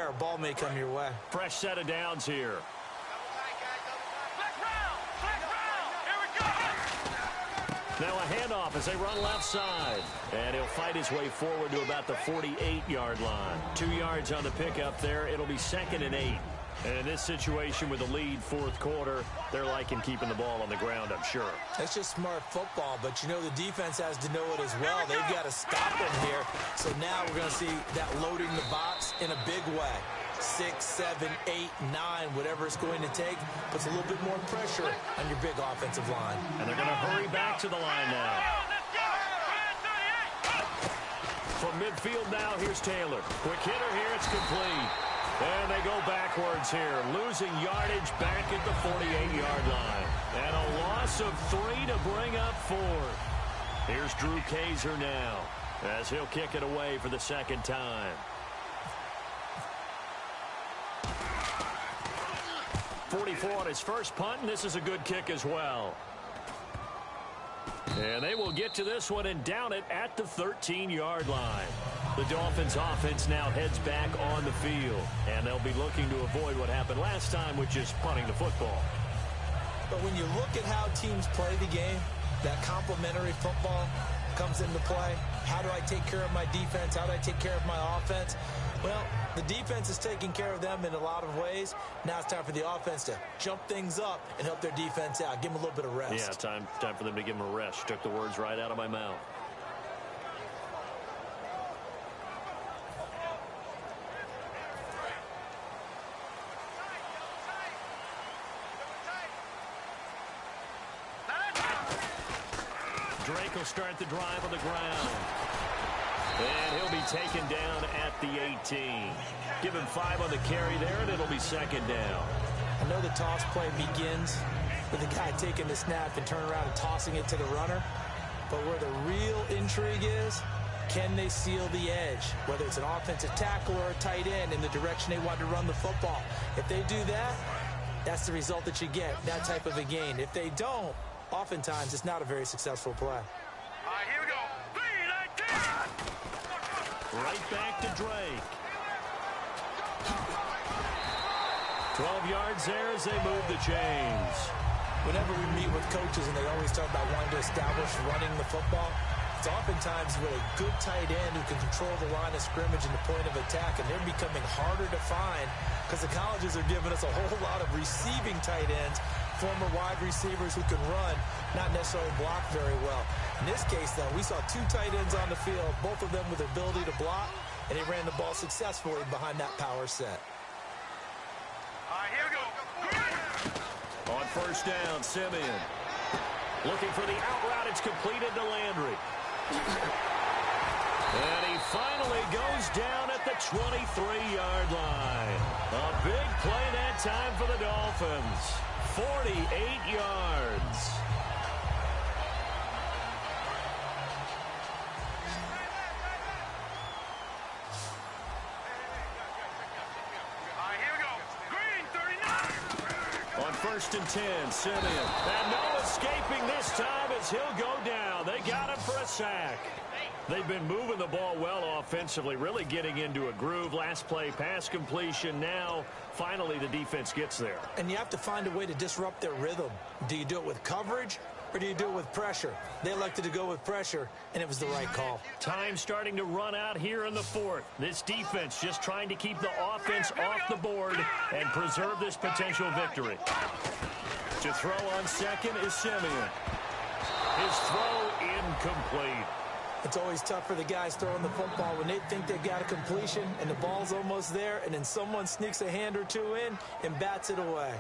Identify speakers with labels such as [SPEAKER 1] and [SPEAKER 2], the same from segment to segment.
[SPEAKER 1] a ball may come your way.
[SPEAKER 2] Fresh set of downs here. Now a handoff as they run left side. And he'll fight his way forward to about the 48-yard line. 2 yards on the pickup there. It'll be 2nd and 8. And in this situation with the lead fourth quarter, they're liking keeping the ball on the ground, I'm sure.
[SPEAKER 1] That's just smart football, but you know the defense has to know it as well. They've got to stop him here. So now we're going to see that loading the box in a big way. 6, 7, 8, 9, whatever it's going to take, puts a little bit more pressure on your big offensive line.
[SPEAKER 2] And they're going to hurry back to the line now. From midfield now, here's Taylor. Quick hitter here, it's complete. And they go backwards here, losing yardage back at the 48-yard line. And a loss of 3 to bring up 4. Here's Drew Kaiser now, as he'll kick it away for the second time. 44 on his first punt, and this is a good kick as well. And they will get to this one and down it at the 13-yard line. The Dolphins offense now heads back on the field, and they'll be looking to avoid what happened last time, which is punting the football.
[SPEAKER 1] But when you look at how teams play the game, that complementary football comes into play. How do I take care of my defense? How do I take care of my offense? Well, the defense is taking care of them in a lot of ways. Now it's time for the offense to jump things up and help their defense out. Give them a little bit of rest.
[SPEAKER 2] Yeah, time for them to give them a rest. Took the words right out of my mouth. Drake will start the drive on the ground. And he'll be taken down at the 18. Give him 5 on the carry there, and it'll be 2nd down.
[SPEAKER 1] I know the toss play begins with the guy taking the snap and turning around and tossing it to the runner. But where the real intrigue is, can they seal the edge? Whether it's an offensive tackle or a tight end in the direction they want to run the football. If they do that, that's the result that you get, that type of a gain. If they don't, oftentimes it's not a very successful play.
[SPEAKER 3] All right, here we go. 3, 19.
[SPEAKER 2] Right back to Drake. 12 yards there as they move the chains.
[SPEAKER 1] Whenever we meet with coaches and they always talk about wanting to establish running the football, it's oftentimes with a good tight end who can control the line of scrimmage and the point of attack, and they're becoming harder to find because the colleges are giving us a whole lot of receiving tight ends, former wide receivers who can run, not necessarily block very well. In this case, though, we saw 2 tight ends on the field, both of them with the ability to block, and they ran the ball successfully behind that power set.
[SPEAKER 3] All right, here we go.
[SPEAKER 2] On first down, Simeon. Looking for the out route. It's completed to Landry. And he finally goes down at the 23-yard line. A big play that time for the Dolphins. 48 yards. First and 10, Simeon. And no escaping this time as he'll go down. They got him for a sack. They've been moving the ball well offensively, really getting into a groove. Last play, pass completion. Now, finally, the defense gets there.
[SPEAKER 1] And you have to find a way to disrupt their rhythm. Do you do it with coverage, or do you do it with pressure? They elected to go with pressure, and it was the right call.
[SPEAKER 2] Time starting to run out here in the fourth. This defense just trying to keep the offense off the board and preserve this potential victory. To throw on second is Simeon. His throw incomplete.
[SPEAKER 1] It's always tough for the guys throwing the football when they think they've got a completion and the ball's almost there, and then someone sneaks a hand or two in and bats it away.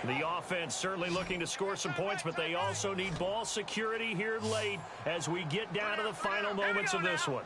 [SPEAKER 2] The offense certainly looking to score some points, but they also need ball security here late as we get down to the final moments of this one.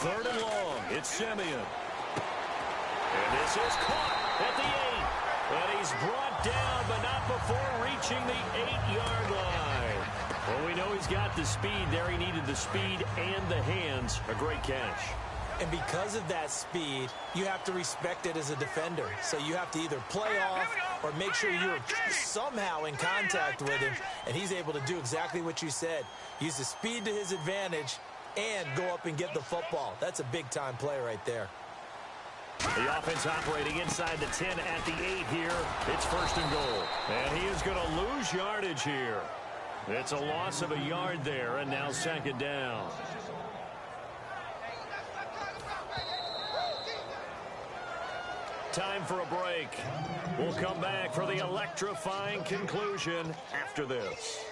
[SPEAKER 2] 3rd and long. It's Simeon. And this is caught at the 8. And he's brought down, but not before reaching the 8-yard line. Well, we know he's got the speed there. He needed the speed and the hands. A great catch.
[SPEAKER 1] And because of that speed, you have to respect it as a defender. So you have to either play off or make sure you're somehow in contact with him. And he's able to do exactly what you said. Use the speed to his advantage and go up and get the football. That's a big-time play right there.
[SPEAKER 2] The offense operating inside the 10 at the 8 here. It's 1st and goal. And he is going to lose yardage here. It's a loss of a yard there, and now 2nd down. Time for a break. We'll come back for the electrifying conclusion after this.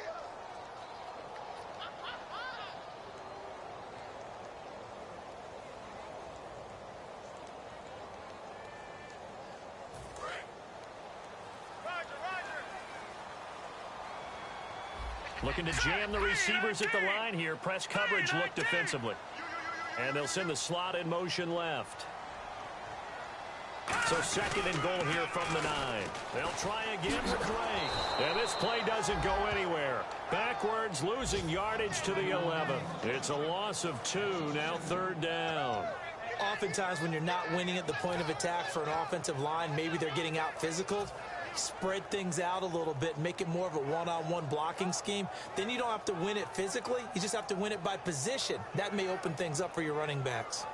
[SPEAKER 2] Looking to jam the receivers at the line here. Press coverage look defensively. And they'll send the slot in motion left. So 2nd and goal here from the 9. They'll try again for Gray. And this play doesn't go anywhere. Backwards, losing yardage to the 11. It's a loss of 2, now 3rd down.
[SPEAKER 1] Oftentimes when you're not winning at the point of attack for an offensive line, maybe they're getting out physical. Spread things out a little bit, make it more of a one-on-one blocking scheme. Then you don't have to win it physically. You just have to win it by position. That may open things up for your running backs.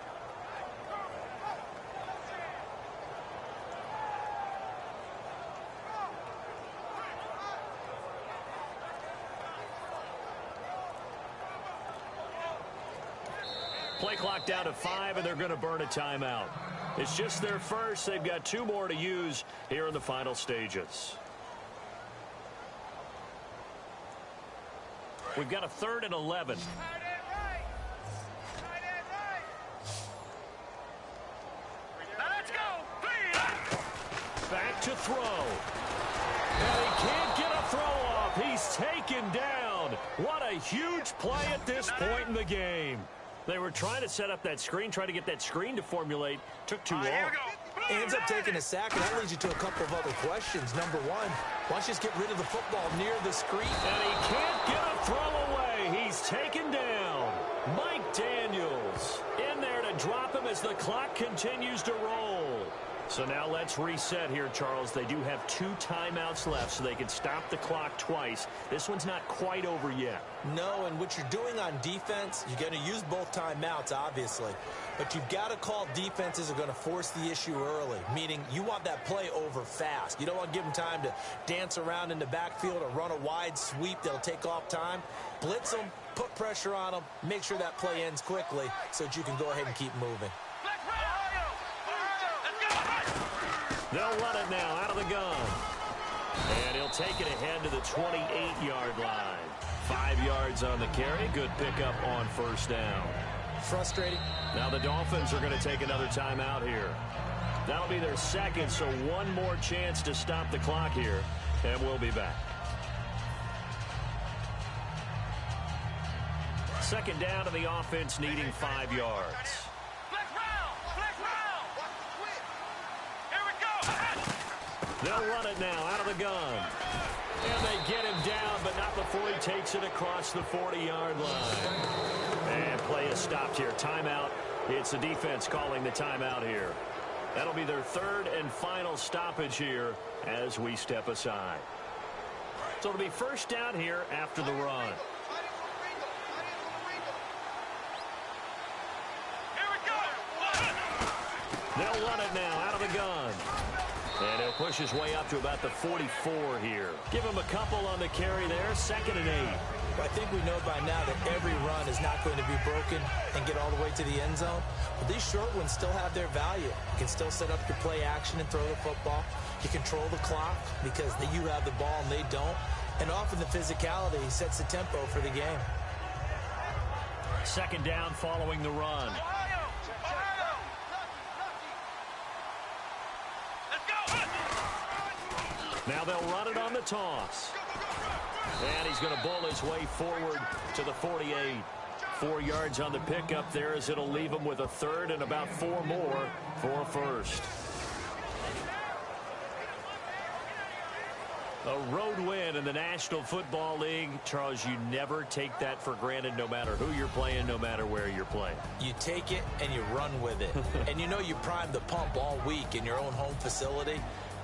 [SPEAKER 2] Play clock down to 5, and they're going to burn a timeout. It's just their first. They've got 2 more to use here in the final stages. We've got a 3rd and 11.
[SPEAKER 3] Let's go.
[SPEAKER 2] Back to throw. And he can't get a throw off. He's taken down. What a huge play at this point in the game. They were trying to set up that screen, trying to get that screen to formulate. Took too long.
[SPEAKER 1] Ends up taking a sack, and that leads you to a couple of other questions. Number one, why don't you just get rid of the football near the screen?
[SPEAKER 2] And he can't get a throw away. He's taken down. Mike Daniels in there to drop him as the clock continues to roll. So now let's reset here, Charles. They do have 2 timeouts left, so they can stop the clock twice. This one's not quite over yet.
[SPEAKER 1] No, and what you're doing on defense, you're going to use both timeouts, obviously. But you've got to call defenses are going to force the issue early, meaning you want that play over fast. You don't want to give them time to dance around in the backfield or run a wide sweep that'll take off time. Blitz them, put pressure on them, make sure that play ends quickly so that you can go ahead and keep moving.
[SPEAKER 2] They'll run it now out of the gun. And he'll take it ahead to the 28-yard line. 5 yards on the carry. Good pickup on 1st down.
[SPEAKER 1] Frustrating.
[SPEAKER 2] Now the Dolphins are going to take another timeout here. That'll be their 2nd, so 1 more chance to stop the clock here. And we'll be back. 2nd down to the offense needing 5 yards. They'll run it now out of the gun. And they get him down, but not before he takes it across the 40-yard line. And play is stopped here. Timeout. It's the defense calling the timeout here. That'll be their 3rd and final stoppage here as we step aside. So it'll be 1st down here after the run. They'll run it now out of the gun. And he'll push his way up to about the 44 here. Give him a couple on the carry there. 2nd and 8.
[SPEAKER 1] Well, I think we know by now that every run is not going to be broken and get all the way to the end zone. But these short ones still have their value. You can still set up your play action and throw the football. You control the clock because you have the ball and they don't. And often the physicality sets the tempo for the game.
[SPEAKER 2] 2nd down following the run. Now they'll run it on the toss. And he's going to bull his way forward to the 48. 4 yards on the pickup there as it'll leave him with a 3rd and about 4 more for 1st. A road win in the National Football League. Charles, you never take that for granted no matter who you're playing, no matter where you're playing.
[SPEAKER 1] You take it and you run with it. And you know you primed the pump all week in your own home facility.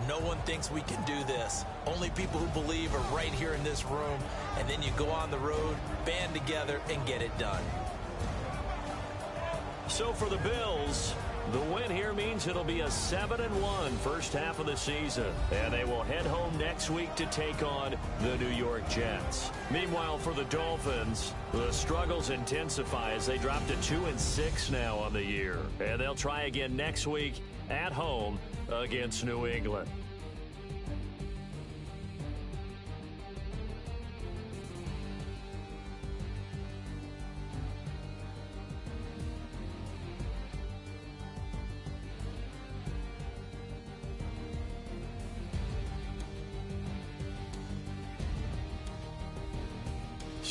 [SPEAKER 1] No one thinks we can do this. Only people who believe are right here in this room. And then you go on the road, band together, and get it done.
[SPEAKER 2] So for the Bills, the win here means it'll be a 7-1 first half of the season. And they will head home next week to take on the New York Jets. Meanwhile, for the Dolphins, the struggles intensify as they drop to 2-6 now on the year. And they'll try again next week at home against New England.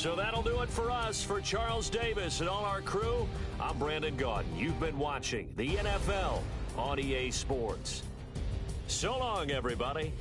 [SPEAKER 2] So that'll do it for us. For Charles Davis and all our crew, I'm Brandon Gaudin. You've been watching the NFL on EA Sports. So long, everybody.